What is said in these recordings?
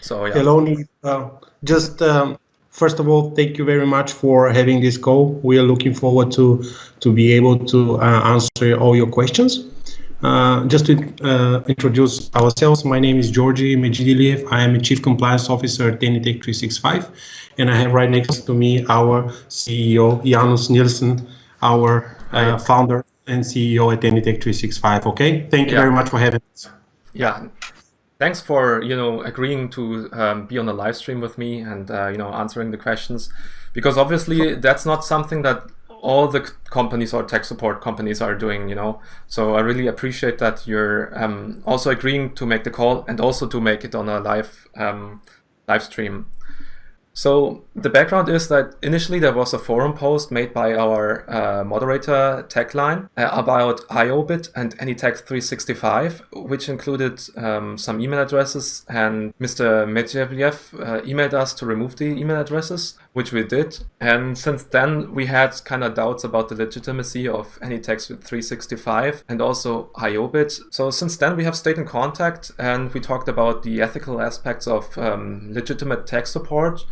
So yeah. Hello, Neil. First of all, thank you very much for having this call. We are looking forward to be able to answer all your questions. Just to introduce ourselves, my name is Georgi Medzhidiliev. I am a Chief Compliance Officer at Anytech 365, and I have right next to me our CEO, Janus Nielsen, our founder and CEO at Anytech 365. Okay, thank you very much for having us. Yeah. Thanks for agreeing to be on the live stream with me and answering the questions, because obviously that's not something that all the companies or tech support companies are doing. So I really appreciate that you're also agreeing to make the call and also to make it on a live stream. So the background is that initially there was a forum post made by our moderator Techline about IOBIT and Anytech 365, which included some email addresses, and Mr. Medzhidiliev emailed us to remove the email addresses, which we did. And since then we had kind of doubts about the legitimacy of Anytech 365 and also IOBIT. So since then we have stayed in contact and we talked about the ethical aspects of legitimate tech support.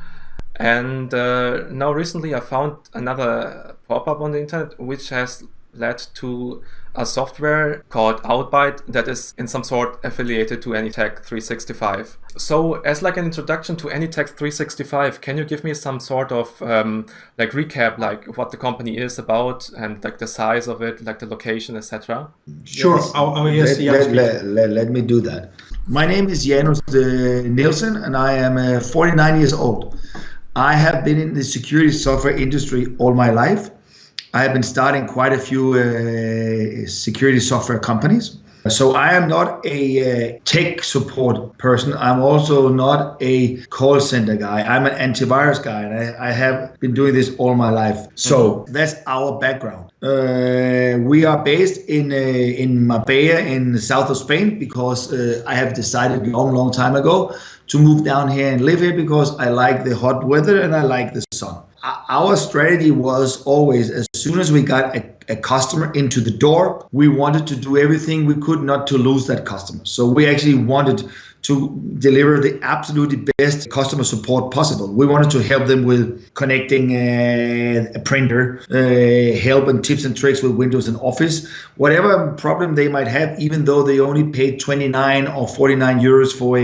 And now recently I found another pop-up on the internet which has led to a software called Outbyte that is in some sort affiliated to Anytech 365. So as like an introduction to Anytech 365, can you give me some sort of like recap, like what the company is about and like the size of it, like the location, etc.? Sure. Let me do that. My name is Janus Nielsen and I am 49 years old. I have been in the security software industry all my life. I have been starting quite a few security software companies. So I am not a tech support person. I'm also not a call center guy. I'm an antivirus guy, and I have been doing this all my life. So that's our background. We are based in Marbella in the south of Spain because I have decided a long time ago to move down here and live here because I like the hot weather and I like the sun. Our strategy was always, as soon as we got a customer into the door, we wanted to do everything we could not to lose that customer. So we actually wanted to deliver the absolutely best customer support possible. We wanted to help them with connecting a printer, help and tips and tricks with Windows and Office, whatever problem they might have, even though they only paid 29 or 49 euros for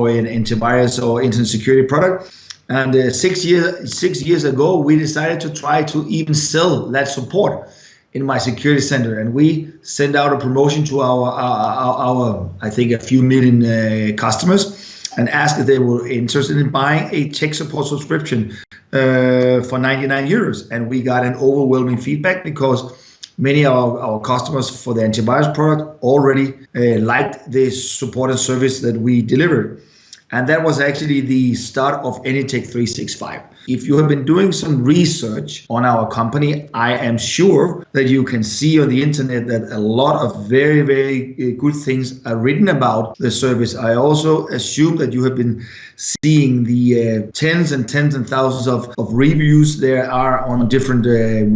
an antivirus or internet security product. And 6 years ago, we decided to try to even sell that support in my security center, and we sent out a promotion to our I think a few million customers, and asked if they were interested in buying a tech support subscription for 99 euros. And we got an overwhelming feedback because many of our customers for the antivirus product already liked the support and service that we delivered. And that was actually the start of Anytech 365. If you have been doing some research on our company, I am sure that you can see on the internet that a lot of very, very good things are written about the service. I also assume that you have been seeing the tens and thousands of reviews there are on different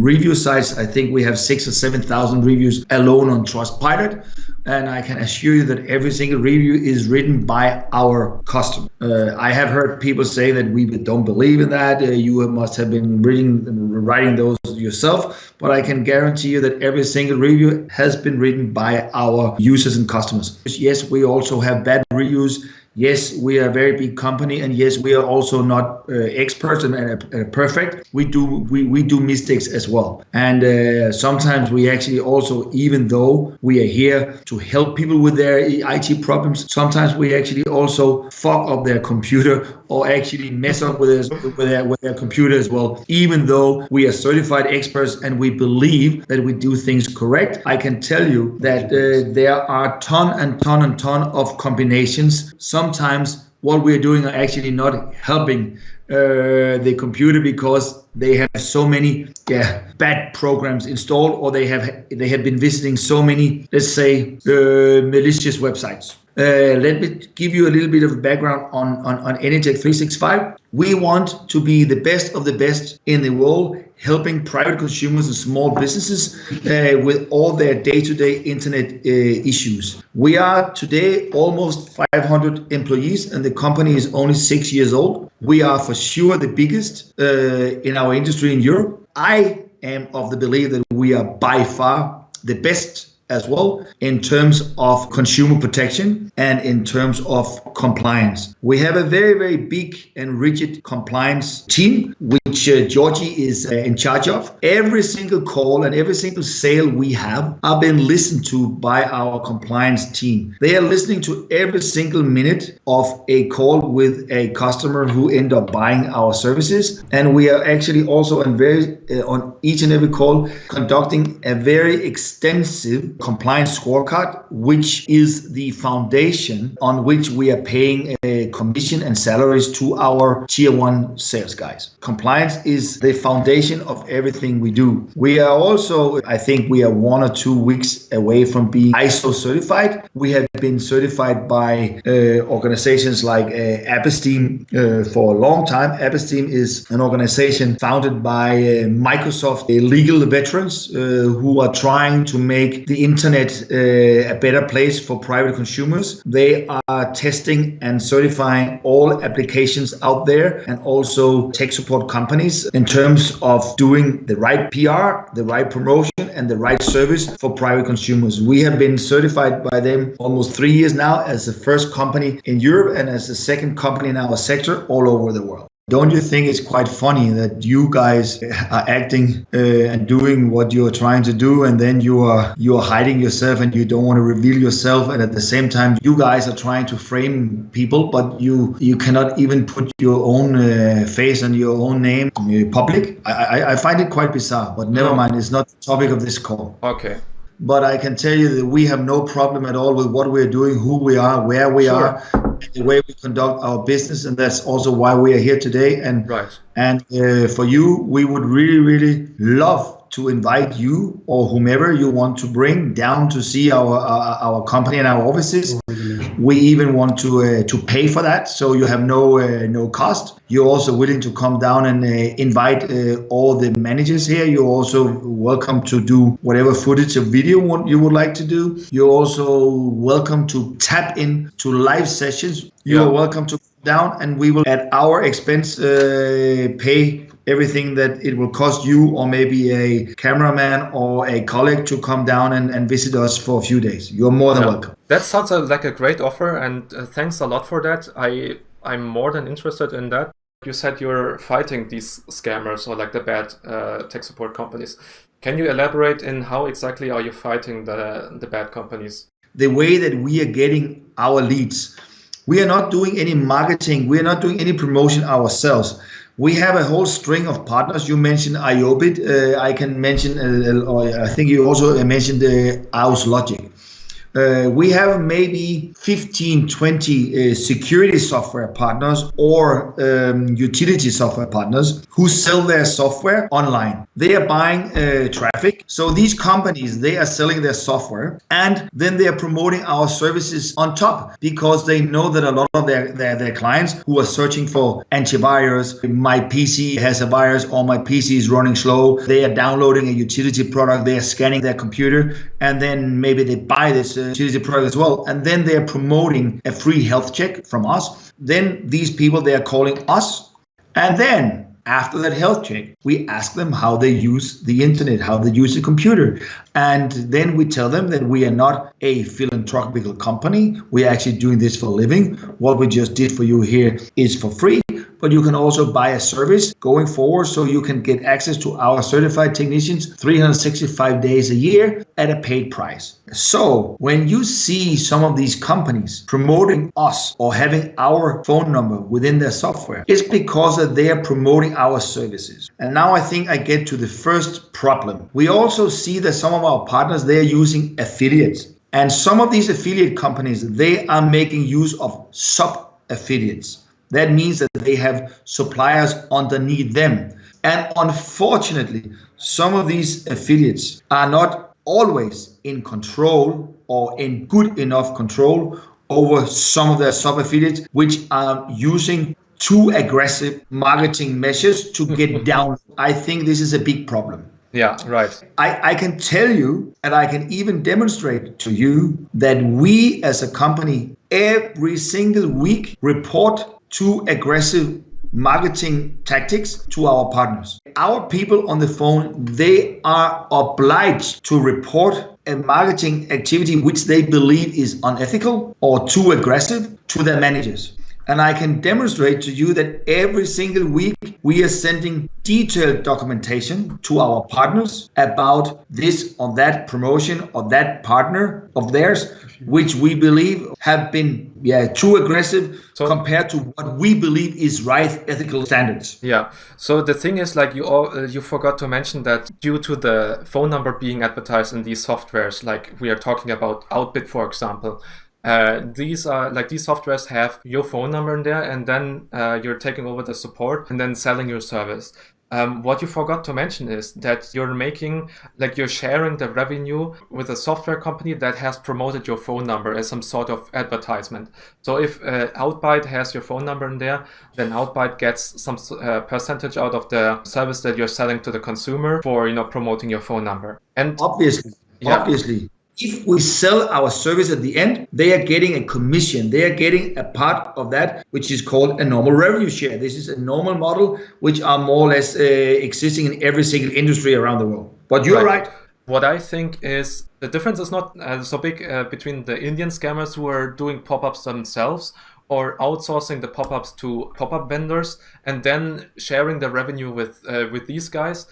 review sites. I think we have 6,000 or 7,000 reviews alone on Trustpilot. And I can assure you that every single review is written by our customer. I have heard people say that we don't believe in that. You must have been writing those yourself. But I can guarantee you that every single review has been written by our users and customers. Yes, we also have bad reviews. Yes, we are a very big company, and yes, we are also not experts and perfect. We do mistakes as well, and sometimes we actually also, even though we are here to help people with their IT problems, sometimes we actually also fuck up their computer or actually mess up with their computer as well. Even though we are certified experts and we believe that we do things correct, I can tell you that there are ton of combinations. Sometimes what we're doing are actually not helping the computer because they have so many bad programs installed, or they have been visiting so many, let's say, malicious websites. Let me give you a little bit of background on Anytech 365. We want to be the best of the best in the world, helping private consumers and small businesses with all their day-to-day internet issues. We are today almost 500 employees, and the company is only 6 years old. We are for sure the biggest in our industry in Europe. I am of the belief that we are by far the best as well in terms of consumer protection and in terms of compliance. We have a very, very big and rigid compliance team, which Georgi is in charge of. Every single call and every single sale we have are being listened to by our compliance team. They are listening to every single minute of a call with a customer who end up buying our services. And we are actually also on each and every call conducting a very extensive compliance scorecard, which is the foundation on which we are paying a commission and salaries to our tier 1 sales guys. Compliance is the foundation of everything we do. We are also, I think we are 1 or 2 weeks away from being ISO certified. We have been certified by organizations like Apesteem for a long time. Apesteem is an organization founded by Microsoft legal veterans who are trying to make the internet a better place for private consumers. They are testing and certifying all applications out there and also tech support companies in terms of doing the right PR, the right promotion, and the right service for private consumers. We have been certified by them almost 3 years now as the first company in Europe and as the second company in our sector all over the world. Don't you think it's quite funny that you guys are acting and doing what you're trying to do, and then you are hiding yourself and you don't want to reveal yourself, and at the same time you guys are trying to frame people, but you cannot even put your own face and your own name public? I find it quite bizarre, but never mind, it's not the topic of this call. Okay. But I can tell you that we have no problem at all with what we're doing, who we are, where we are, the way we conduct our business, and that's also why we are here today. And for you, we would really, really love to invite you or whomever you want to bring down to see our company and our offices. We even want to pay for that, so you have no cost. You're also willing to come down and invite all the managers here. You're also welcome to do whatever footage or video you would like to do. You're also welcome to tap in to live sessions. You're welcome to come down, and we will at our expense pay everything that it will cost you, or maybe a cameraman or a colleague to come down and visit us for a few days. You're more than welcome. That sounds like a great offer, and thanks a lot for that. I'm more than interested in that. You said you're fighting these scammers or like the bad tech support companies. Can you elaborate in how exactly are you fighting the bad companies? The way that we are getting our leads, we are not doing any marketing. We are not doing any promotion ourselves. We have a whole string of partners. You mentioned Outbyte. I can mention, or I think you also mentioned Aus Logic. We have maybe 15, 20 security software partners or utility software partners who sell their software online. They are buying traffic. So these companies, they are selling their software, and then they are promoting our services on top, because they know that a lot of their clients who are searching for antivirus, my PC has a virus, or my PC is running slow, they are downloading a utility product, they are scanning their computer, and then maybe they buy this utility product as well, and then they are promoting a free health check from us. Then these people, they are calling us, and then after that health check, we ask them how they use the internet, how they use the computer. And then we tell them that we are not a philanthropical company. We are actually doing this for a living. What we just did for you here is for free. But you can also buy a service going forward, so you can get access to our certified technicians 365 days a year at a paid price. So when you see some of these companies promoting us or having our phone number within their software, it's because that they are promoting our services. And now I think I get to the first problem. We also see that some of our partners, they are using affiliates. And some of these affiliate companies, they are making use of sub-affiliates. That means that they have suppliers underneath them. And unfortunately, some of these affiliates are not always in control or in good enough control over some of their sub-affiliates, which are using too aggressive marketing measures to get down. I think this is a big problem. Yeah, right. I can tell you, and I can even demonstrate to you, that we as a company every single week report too aggressive marketing tactics to our partners. Our people on the phone, they are obliged to report a marketing activity which they believe is unethical or too aggressive to their managers. And I can demonstrate to you that every single week we are sending detailed documentation to our partners about this or that promotion or that partner of theirs, which we believe have been too aggressive compared to what we believe is right ethical standards. Yeah. So the thing is, like you forgot to mention that due to the phone number being advertised in these softwares, like we are talking about Outbyte, for example. These softwares have your phone number in there, and then you're taking over the support and then selling your service. What you forgot to mention is that you're sharing the revenue with a software company that has promoted your phone number as some sort of advertisement. So if Outbyte has your phone number in there, then Outbyte gets some percentage out of the service that you're selling to the consumer for promoting your phone number. And obviously. If we sell our service at the end, they are getting a commission. They are getting a part of that, which is called a normal revenue share. This is a normal model, which are more or less existing in every single industry around the world. But you're right. What I think is the difference is not so big between the Indian scammers who are doing pop-ups themselves or outsourcing the pop-ups to pop-up vendors and then sharing the revenue with these guys.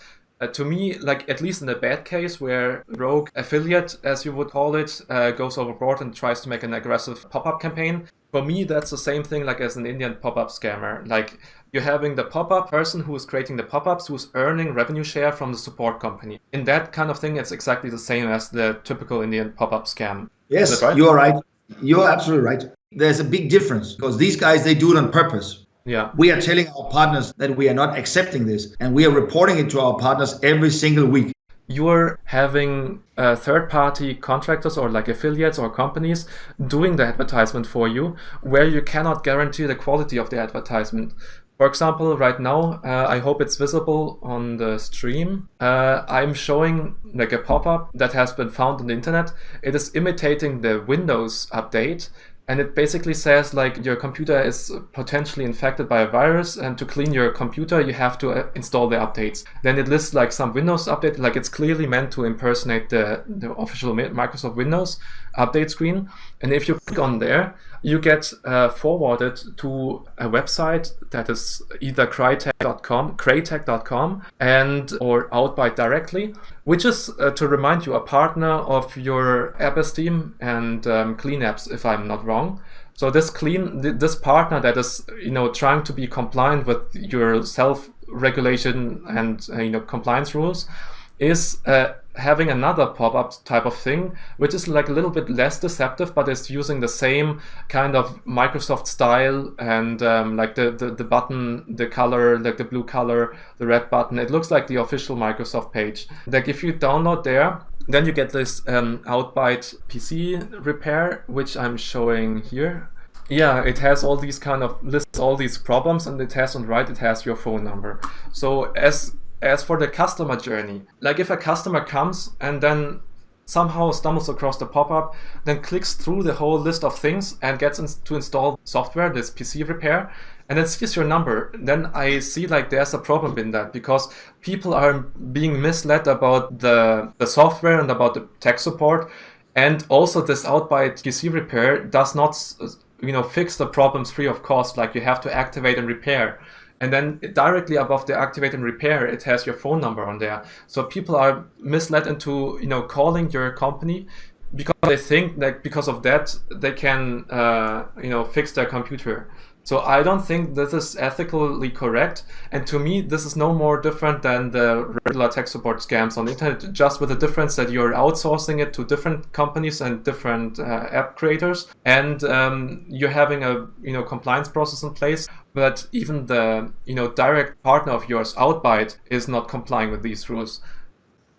To me, like at least in the bad case where rogue affiliate, as you would call it, goes overboard and tries to make an aggressive pop-up campaign, for me that's the same thing like as an Indian pop-up scammer. Like you're having the pop-up person who is creating the pop-ups who's earning revenue share from the support company. In that kind of thing, it's exactly the same as the typical Indian pop-up scam. Yes, right? You're right. You're absolutely right. There's a big difference because these guys, they do it on purpose. Yeah. We are telling our partners that we are not accepting this, and we are reporting it to our partners every single week. You're having third-party contractors or like affiliates or companies doing the advertisement for you, where you cannot guarantee the quality of the advertisement. For example, right now, I hope it's visible on the stream. I'm showing like a pop-up that has been found on the internet. It is imitating the Windows update. And it basically says like your computer is potentially infected by a virus, and to clean your computer you have to install the updates. Then it lists like some Windows update, like it's clearly meant to impersonate the official Microsoft Windows update screen. And if you click on there, you get forwarded to a website that is either crytek.com and or Outbyte directly, which is to remind you a partner of your app esteem and Clean Apps, if I'm not wrong. So this partner that is trying to be compliant with your self-regulation and compliance rules is having another pop-up type of thing, which is like a little bit less deceptive, but it's using the same kind of Microsoft style and like the button, the color, like the blue color, the red button. It looks like the official Microsoft page. Like if you download there, then you get this Outbyte PC Repair, which I'm showing here. Yeah, it has all these lists all these problems, and it has on the right, it has your phone number. So as for the customer journey, like if a customer comes and then somehow stumbles across the pop-up, then clicks through the whole list of things and gets to install software, this PC Repair, and then sees your number, then I see like there's a problem in that, because people are being misled about the software and about the tech support. And also this Outbyte PC Repair does not fix the problems free of cost. Like you have to activate and repair. And then directly above the activate and repair, it has your phone number on there. So people are misled into, calling your company because they think that because of that, they can, fix their computer. So I don't think this is ethically correct. And to me, this is no more different than the regular tech support scams on the internet, just with the difference that you're outsourcing it to different companies and different app creators. And you're having a compliance process in place. But even the direct partner of yours, Outbyte, is not complying with these rules.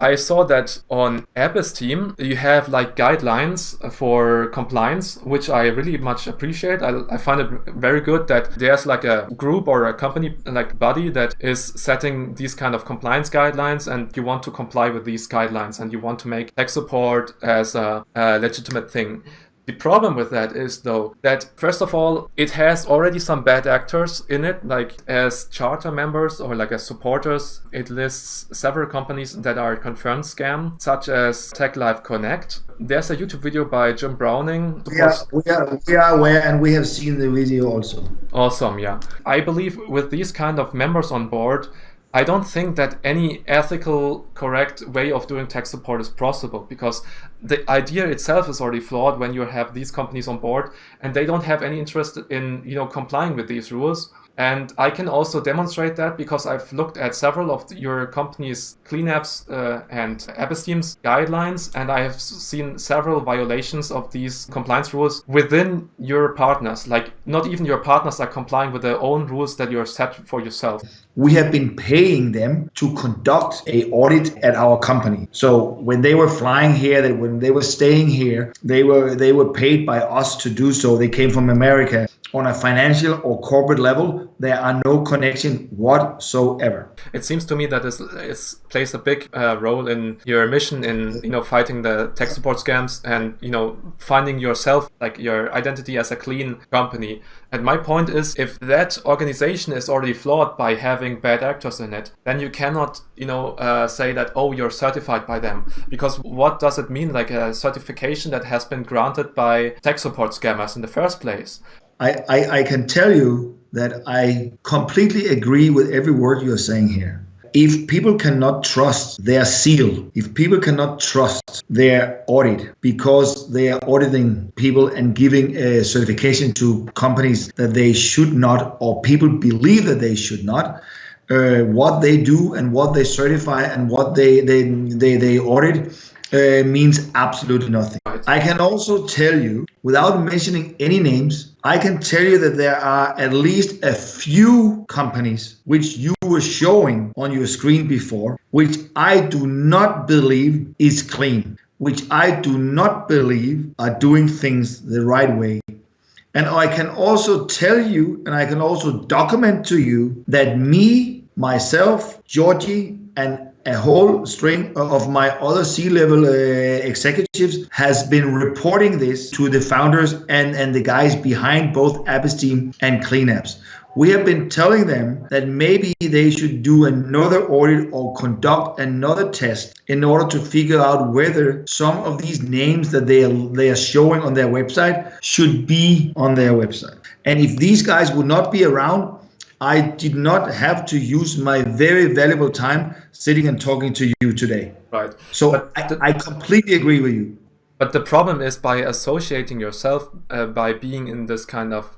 I saw that on Esteem you have like guidelines for compliance, which I really much appreciate. I find it very good that there's like a group or a company like body that is setting these kind of compliance guidelines, and you want to comply with these guidelines and you want to make tech support as a legitimate thing. The problem with that is, though, that first of all, it has already some bad actors in it, like as charter members or like as supporters. It lists several companies that are confirmed scam, such as TechLife Connect. There's a YouTube video by Jim Browning. We are aware, and we have seen the video also. Awesome, yeah. I believe with these kind of members on board, I don't think that any ethical, correct way of doing tech support is possible, because the idea itself is already flawed when you have these companies on board and they don't have any interest in, complying with these rules. And I can also demonstrate that because I've looked at several of your company's cleanups and Esteem's guidelines, and I have seen several violations of these compliance rules within your partners. Like, not even your partners are complying with their own rules that you're set for yourself. We have been paying them to conduct an audit at our company. So when they were flying here, when they were staying here, they were paid by us to do so. They came from America. On a financial or corporate level, there are no connection whatsoever. It seems to me that it plays a big role in your mission in fighting the tech support scams and finding yourself, like your identity as a clean company. And my point is, if that organization is already flawed by having bad actors in it, then you cannot say that, oh, you're certified by them, because what does it mean, like a certification that has been granted by tech support scammers in the first place? I can tell you that I completely agree with every word you're saying here. If people cannot trust their seal, if people cannot trust their audit because they are auditing people and giving a certification to companies that they should not, or people believe that they should not, what they do and what they certify and what they audit means absolutely nothing. I can also tell you, without mentioning any names, I can tell you that there are at least a few companies which you were showing on your screen before, which I do not believe is clean, which I do not believe are doing things the right way. And I can also tell you, and I can also document to you that me, myself, Georgi, and a whole string of my other C-level executives has been reporting this to the founders and the guys behind both Esteem and Cleanups. We have been telling them that maybe they should do another audit or conduct another test in order to figure out whether some of these names that they are showing on their website should be on their website. And if these guys would not be around, I did not have to use my very valuable time sitting and talking to you today. Right. So I completely agree with you. But the problem is, by associating yourself, by being in this kind of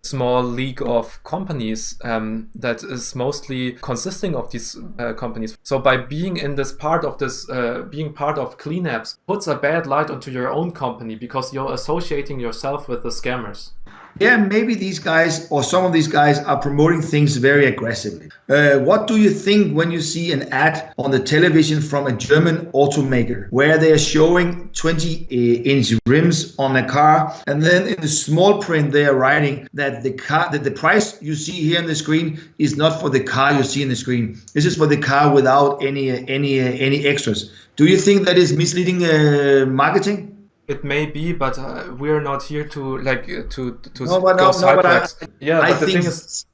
small league of companies that is mostly consisting of these companies. So by being in this part of this, being part of cleanups, puts a bad light onto your own company because you're associating yourself with the scammers. Yeah, maybe these guys or some of these guys are promoting things very aggressively. What do you think when you see an ad on the television from a German automaker where they are showing 20-inch rims on a car, and then in the small print they are writing that the price you see here on the screen is not for the car you see on the screen. This is for the car without any extras. Do you think that is misleading marketing? It may be, but we're not here to go sidetracks. But the thing is,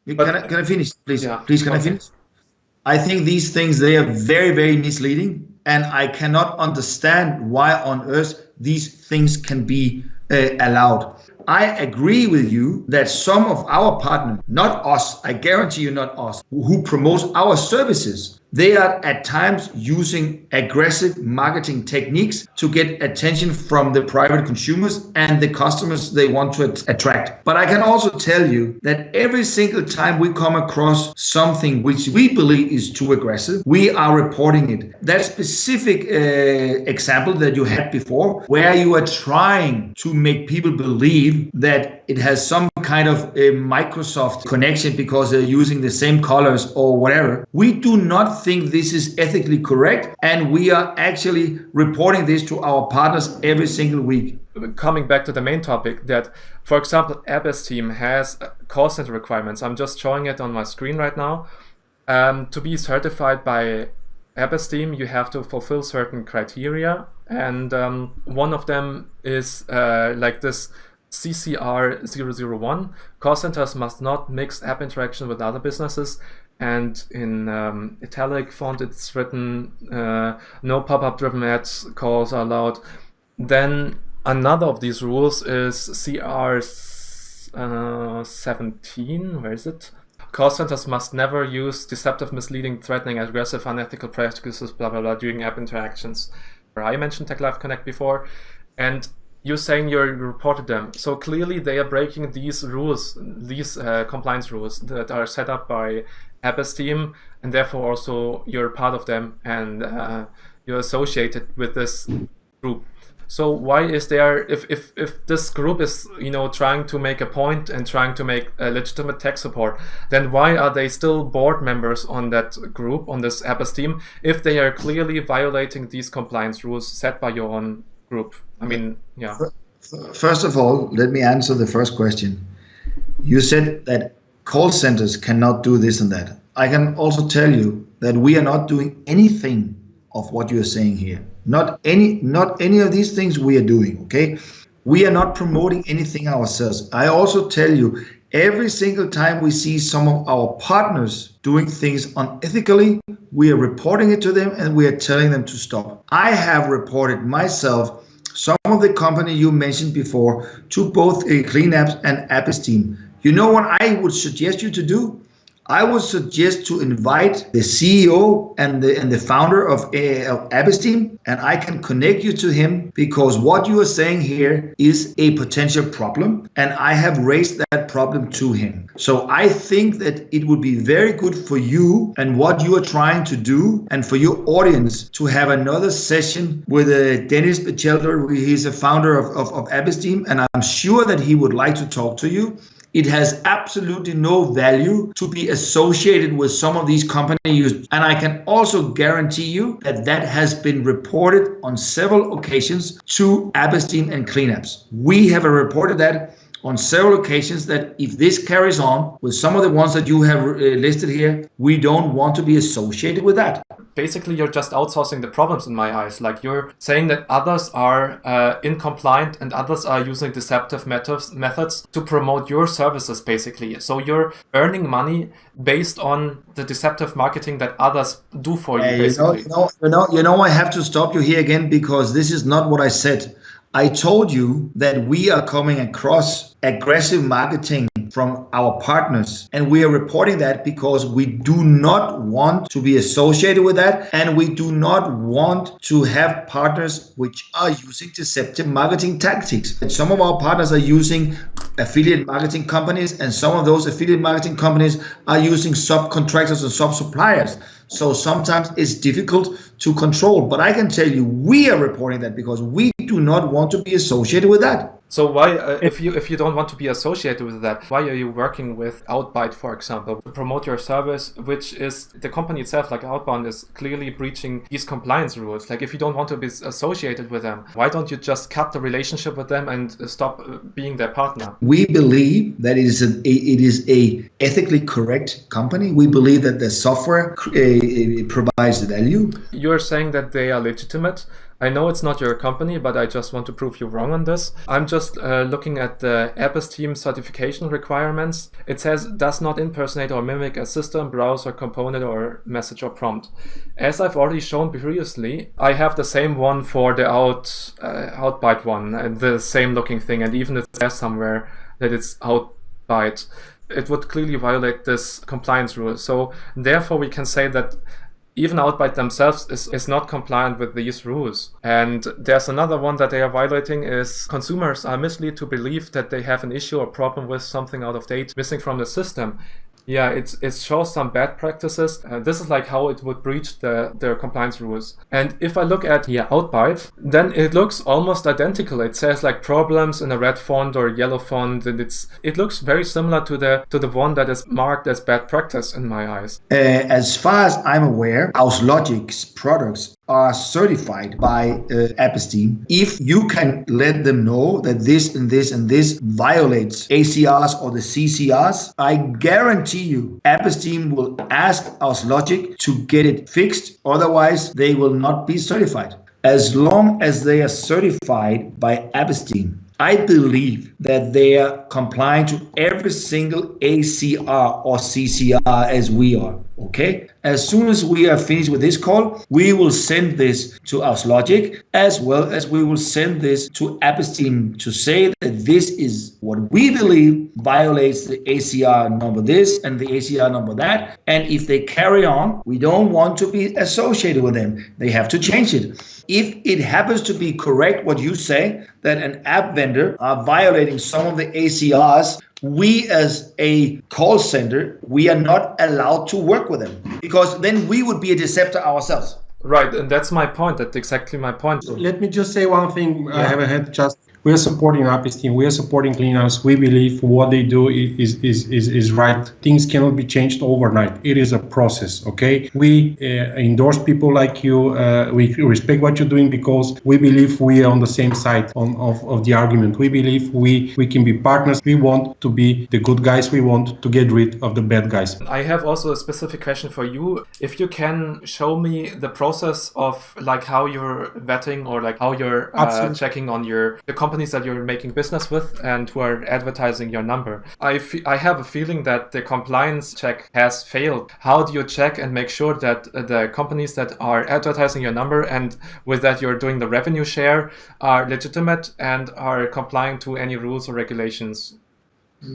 can I finish, please? Yeah. Please, can I finish? I think these things, they are very, very misleading, and I cannot understand why on earth these things can be allowed. I agree with you that some of our partners, not us, I guarantee you not us, who promote our services, they are at times using aggressive marketing techniques to get attention from the private consumers and the customers they want to attract. But I can also tell you that every single time we come across something which we believe is too aggressive, we are reporting it. That specific example that you had before, where you are trying to make people believe that it has some kind of a Microsoft connection because they're using the same colors or whatever. We do not think this is ethically correct, and we are actually reporting this to our partners every single week. Coming back to the main topic, that, for example, Abbas team has call center requirements. I'm just showing it on my screen right now. To be certified by Abbas team, you have to fulfill certain criteria, and one of them is like this CCR 001. Call centers must not mix app interaction with other businesses, and in italic font it's written no pop-up driven ads calls are allowed. Then another of these rules is CR 17. Where is it? Call centers must never use deceptive, misleading, threatening, aggressive, unethical practices, blah, blah, blah, during app interactions. I mentioned TechLive Connect before, and you're saying you reported them. So clearly they are breaking these rules, these compliance rules that are set up by Abbas team, and therefore also you're part of them, and you're associated with this group. So why is there, if this group is, trying to make a point and trying to make a legitimate tech support, then why are they still board members on that group, on this Abbas team, if they are clearly violating these compliance rules set by your own group? I mean, yeah. First of all, let me answer the first question. You said that call centers cannot do this and that. I can also tell you that we are not doing anything of what you are saying here. Not any of these things we are doing, okay? We are not promoting anything ourselves. I also tell you, every single time we see some of our partners doing things unethically, we are reporting it to them and we are telling them to stop. I have reported myself some of the company you mentioned before to both Clean Apps and Abbas team. You know what I would suggest you to do? I would suggest to invite the CEO and the founder of Abbas team, and I can connect you to him, because what you are saying here is a potential problem, and I have raised that problem to him. So I think that it would be very good for you and what you are trying to do, and for your audience, to have another session with Dennis Bechelder. He's a founder of Abbas team, and I'm sure that he would like to talk to you. It has absolutely no value to be associated with some of these companies. And I can also guarantee you that that has been reported on several occasions to Abbas team and Clean Apps. We have reported that on several occasions, that if this carries on with some of the ones that you have listed here, we don't want to be associated with that. Basically, you're just outsourcing the problems in my eyes. Like, you're saying that others are incompliant and others are using deceptive methods to promote your services, basically. So you're earning money based on the deceptive marketing that others do for you, basically. You know, I have to stop you here again, because this is not what I said. I told you that we are coming across aggressive marketing from our partners, and we are reporting that because we do not want to be associated with that, and we do not want to have partners which are using deceptive marketing tactics. And some of our partners are using affiliate marketing companies, and some of those affiliate marketing companies are using subcontractors and sub-suppliers. So sometimes it's difficult to control, but I can tell you we are reporting that because we do not want to be associated with that. So why, if you don't want to be associated with that, why are you working with Outbyte, for example, to promote your service, which is the company itself, like Outbound, is clearly breaching these compliance rules? Like, if you don't want to be associated with them, why don't you just cut the relationship with them and stop being their partner? We believe that it is a ethically correct company. We believe that the software provides value. You're saying that they are legitimate. I know it's not your company, but I just want to prove you wrong on this. I'm just looking at the Abbas team certification requirements. It says, does not impersonate or mimic a system, browser, component, or message or prompt. As I've already shown previously, I have the same one for the Outbyte one, and the same looking thing, and even it says somewhere that it's Outbyte. It would clearly violate this compliance rule. So therefore we can say that even Outbyte themselves is not compliant with these rules. And there's another one that they are violating is consumers are misled to believe that they have an issue or problem with something out of date missing from the system. Yeah, it shows some bad practices. This is like how it would breach the compliance rules. And if I look at here Outbyte, then it looks almost identical. It says like problems in a red font or yellow font, and it looks very similar to the one that is marked as bad practice in my eyes. As far as I'm aware, Auslogic's products are certified by Epstein. If you can let them know that this and this and this violates ACRs or the CCRs, I guarantee you Epstein will ask Auslogic to get it fixed. Otherwise, they will not be certified. As long as they are certified by Epstein, I believe that they are complying to every single ACR or CCR as we are. Okay. As soon as we are finished with this call, we will send this to Auslogic, as well as we will send this to Epstein to say that this is what we believe violates the ACR number this and the ACR number that. And if they carry on, we don't want to be associated with them. They have to change it. If it happens to be correct what you say, that an app vendor are violating some of the ACRs, we as a call center, we are not allowed to work with them, because then we would be a deceptor ourselves. Right, and that's my point. That's exactly my point. Let me just say one thing. I have a head just. We are supporting Epstein. We are supporting cleanhouse. We believe what they do is right. Things cannot be changed overnight. It is a process. Okay. We endorse people like you. We respect what you're doing because we believe we are on the same side of the argument. We believe we can be partners. We want to be the good guys. We want to get rid of the bad guys. I have also a specific question for you. If you can show me the process of like how you're vetting or like how you're checking on the companies that you're making business with and who are advertising your number. I have a feeling that the compliance check has failed. How do you check and make sure that the companies that are advertising your number and with that you're doing the revenue share are legitimate and are complying to any rules or regulations?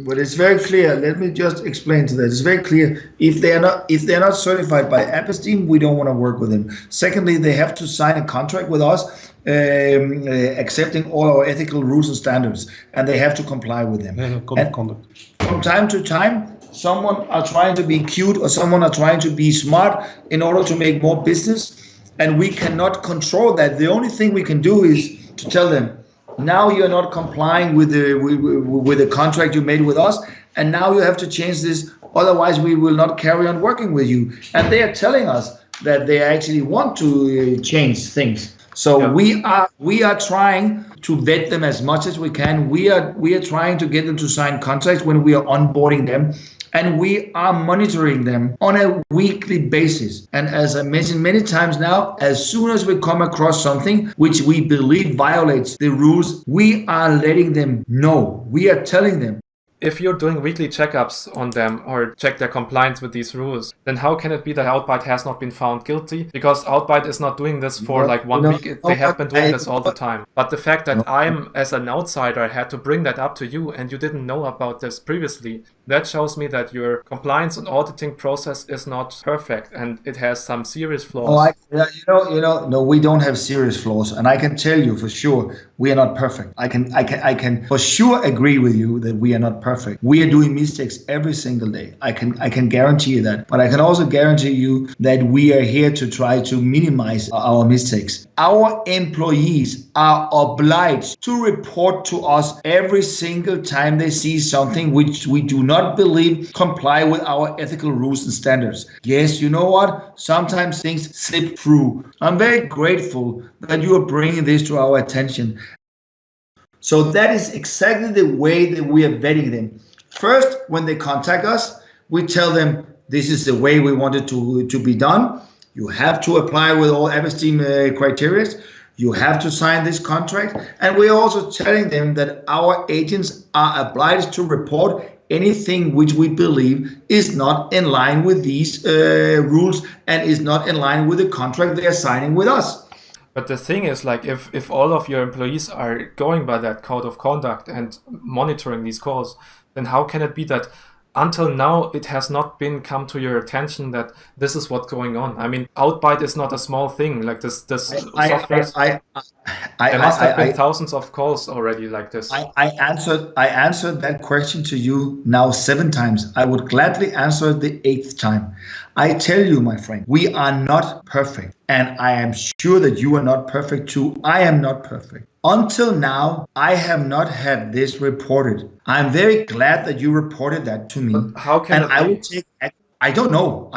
But it's very clear. Let me just explain to that. It's very clear. If they're not certified by Epstein, we don't want to work with them. Secondly, they have to sign a contract with us, accepting all our ethical rules and standards, and they have to comply with them. Conduct. From time to time, someone are trying to be cute or someone are trying to be smart in order to make more business, and we cannot control that. The only thing we can do is to tell them, now you're not complying with the contract you made with us, and now you have to change this. Otherwise, we will not carry on working with you. And they are telling us that they actually want to change things. So yeah. we are trying to vet them as much as we can. We are trying to get them to sign contracts when we are onboarding them. And we are monitoring them on a weekly basis. And as I mentioned many times now, as soon as we come across something which we believe violates the rules, we are letting them know. We are telling them. If you're doing weekly checkups on them or check their compliance with these rules, then how can it be that Outbyte has not been found guilty? Because Outbyte is not doing this for like 1 week. They have been doing this all the time. But the fact that I'm, as an outsider, had to bring that up to you and you didn't know about this previously, that shows me that your compliance and auditing process is not perfect and it has some serious flaws. No, we don't have serious flaws, and I can tell you for sure we are not perfect. I can for sure agree with you that we are not perfect. We are doing mistakes every single day. I can guarantee you that, but I can also guarantee you that we are here to try to minimize our mistakes. Our employees are obliged to report to us every single time they see something which we do not believe comply with our ethical rules and standards. Yes, you know what? Sometimes things slip through. I'm very grateful that you are bringing this to our attention. So that is exactly the way that we are vetting them. First, when they contact us, we tell them this is the way we want it to be done. You have to apply with all Epstein criteria. You have to sign this contract. And we're also telling them that our agents are obliged to report anything which we believe is not in line with these rules and is not in line with the contract they are signing with us. But the thing is, like, if all of your employees are going by that code of conduct and monitoring these calls, then how can it be that until now, it has not been come to your attention that this is what's going on. I mean, Outbyte is not a small thing. Like this software. There must have been thousands of calls already like this. I answered that question to you now 7 times. I would gladly answer the 8th time. I tell you, my friend, we are not perfect. And I am sure that you are not perfect too. I am not perfect. Until now, I have not had this reported. I'm very glad that you reported that to me. But how can and I will take action. I don't know.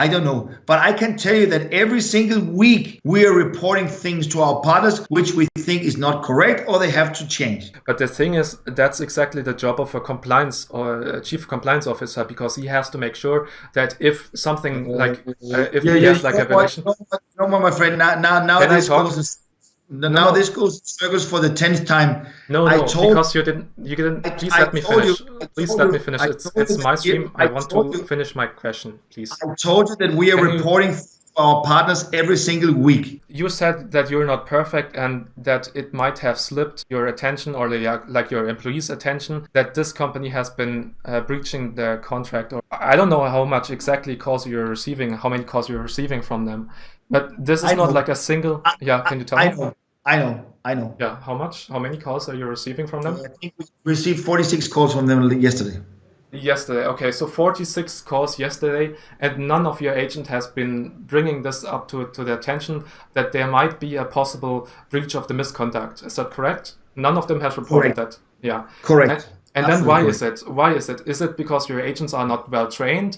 But I can tell you that every single week we are reporting things to our partners which we think is not correct or they have to change. But the thing is, that's exactly the job of a compliance or a chief compliance officer, because he has to make sure that if something like if he has like a violation. No, my friend. Now this goes. Now this goes in circles for the 10th time. No, because you didn't. Please let me finish. Please let me finish. It's my stream. I want to finish my question, please. I told you that we are reporting our partners every single week. You said that you're not perfect and that it might have slipped your attention or like your employees' attention that this company has been breaching their contract. Or I don't know how much exactly calls you're receiving, how many calls you're receiving from them. But this is not like a single. Can you tell me? I know. Yeah, how much? How many calls are you receiving from them? I think we received 46 calls from them yesterday. Yesterday, okay, so 46 calls yesterday, and none of your agent has been bringing this up to the attention that there might be a possible breach of the misconduct. Is that correct? None of them has reported that. Yeah. Correct. And then why is it? Why is it? Is it because your agents are not well trained?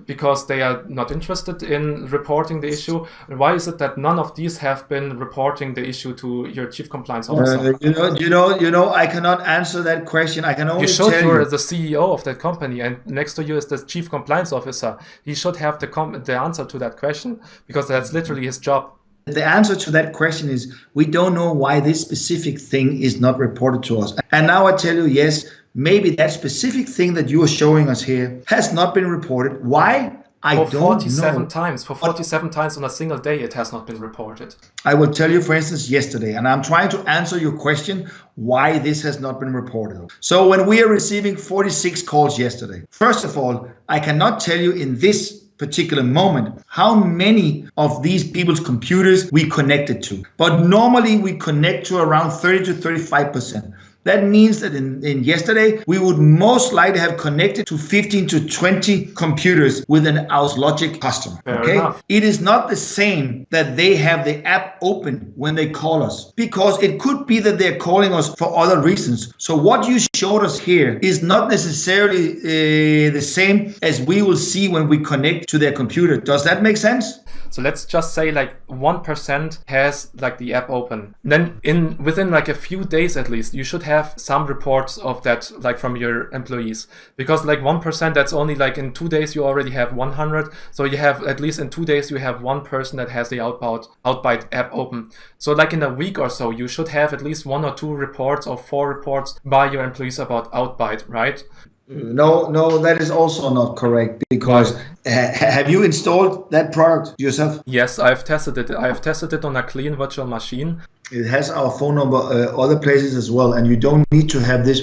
Because they are not interested in reporting the issue? Why is it that none of these have been reporting the issue to your chief compliance officer? You know, I cannot answer that question. I can only tell you. You're the CEO of that company, and next to you is the chief compliance officer. He should have the answer to that question, because that's literally his job. The answer to that question is we don't know why this specific thing is not reported to us. And now I tell you, yes, maybe that specific thing that you are showing us here has not been reported. Why? I don't know. 47 times. For 47 times on a single day, it has not been reported. I will tell you, for instance, yesterday, and I'm trying to answer your question, why this has not been reported. So when we are receiving 46 calls yesterday, first of all, I cannot tell you in this particular moment how many of these people's computers we connected to. But normally we connect to around 30 to 35%. That means that in yesterday, we would most likely have connected to 15 to 20 computers with an Auslogic customer. Okay, it is not the same that they have the app open when they call us, because it could be that they're calling us for other reasons. So what you showed us here is not necessarily the same as we will see when we connect to their computer. Does that make sense? So let's just say like 1% has like the app open. Then within like a few days at least, you should have some reports of that, like from your employees, because like 1%, that's only like in 2 days you already have 100. So you have at least in 2 days you have one person that has the Outbyte app open. So like in a week or so, you should have at least 1 or 2 reports or 4 reports by your employees about Outbyte, right? No, that is also not correct, because have you installed that product yourself? Yes, I've tested it. I've tested it on a clean virtual machine. It has our phone number other places as well, and you don't need to have this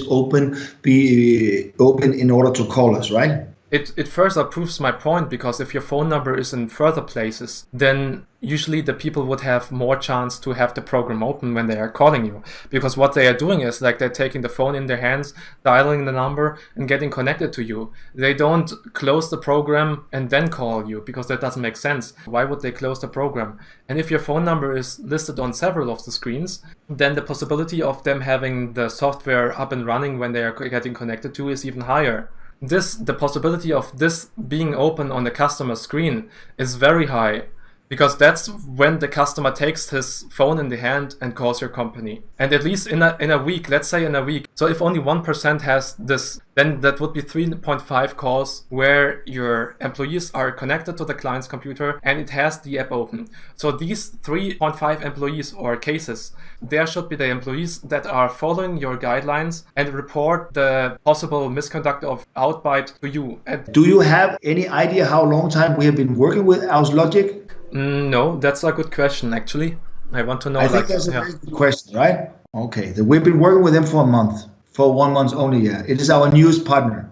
be open in order to call us, right? It further proves my point, because if your phone number is in further places, then usually the people would have more chance to have the program open when they are calling you. Because what they are doing is like they're taking the phone in their hands, dialing the number and getting connected to you. They don't close the program and then call you, because that doesn't make sense. Why would they close the program? And if your phone number is listed on several of the screens, then the possibility of them having the software up and running when they are getting connected to is even higher. The possibility of this being open on the customer screen is very high, because that's when the customer takes his phone in the hand and calls your company. And at least in a week, let's say in a week, so if only 1% has this, then that would be 3.5 calls where your employees are connected to the client's computer and it has the app open. So these 3.5 employees or cases, there should be the employees that are following your guidelines and report the possible misconduct of Outbyte to you. Do you have any idea how long time we have been working with Auslogic? No, that's a good question, actually. I want to know. I think that's a very good question, right? Okay, we've been working with them for a month, for 1 month only. Yeah, it is our newest partner,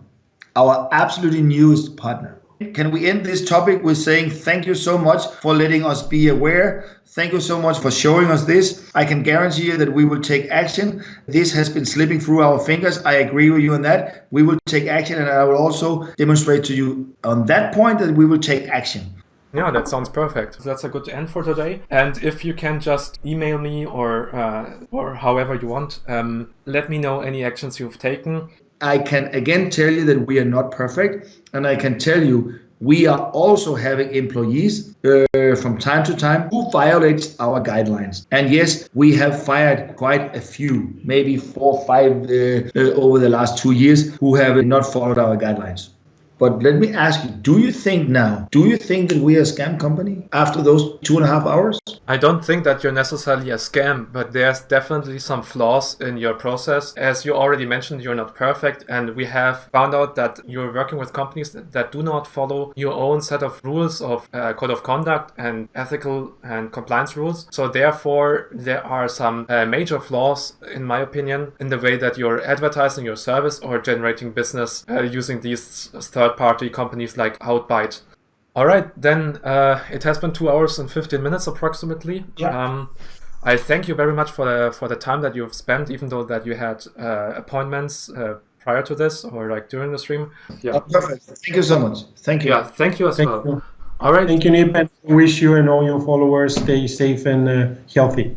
our absolutely newest partner. Can we end this topic with saying thank you so much for letting us be aware? Thank you so much for showing us this. I can guarantee you that we will take action. This has been slipping through our fingers. I agree with you on that. We will take action, and I will also demonstrate to you on that point that we will take action. Yeah, that sounds perfect. That's a good end for today. And if you can just email me or however you want, let me know any actions you've taken. I can again tell you that we are not perfect, and I can tell you we are also having employees from time to time who violate our guidelines. And yes, we have fired quite a few, maybe 4 or 5 over the last 2 years who have not followed our guidelines. But let me ask you, do you think that we are a scam company after those 2.5 hours? I don't think that you're necessarily a scam, but there's definitely some flaws in your process. As you already mentioned, you're not perfect, and we have found out that you're working with companies that do not follow your own set of rules of code of conduct and ethical and compliance rules. So therefore, there are some major flaws, in my opinion, in the way that you're advertising your service or generating business using these third-party companies like Outbyte. All right, then it has been 2 hours and 15 minutes approximately. Yeah. I thank you very much for the time that you've spent, even though that you had appointments prior to this or like during the stream. Yeah. Oh, perfect. Thank you so much. Thank you. Yeah, thank you as well. All right. Thank you, Nip, and wish you and all your followers stay safe and healthy.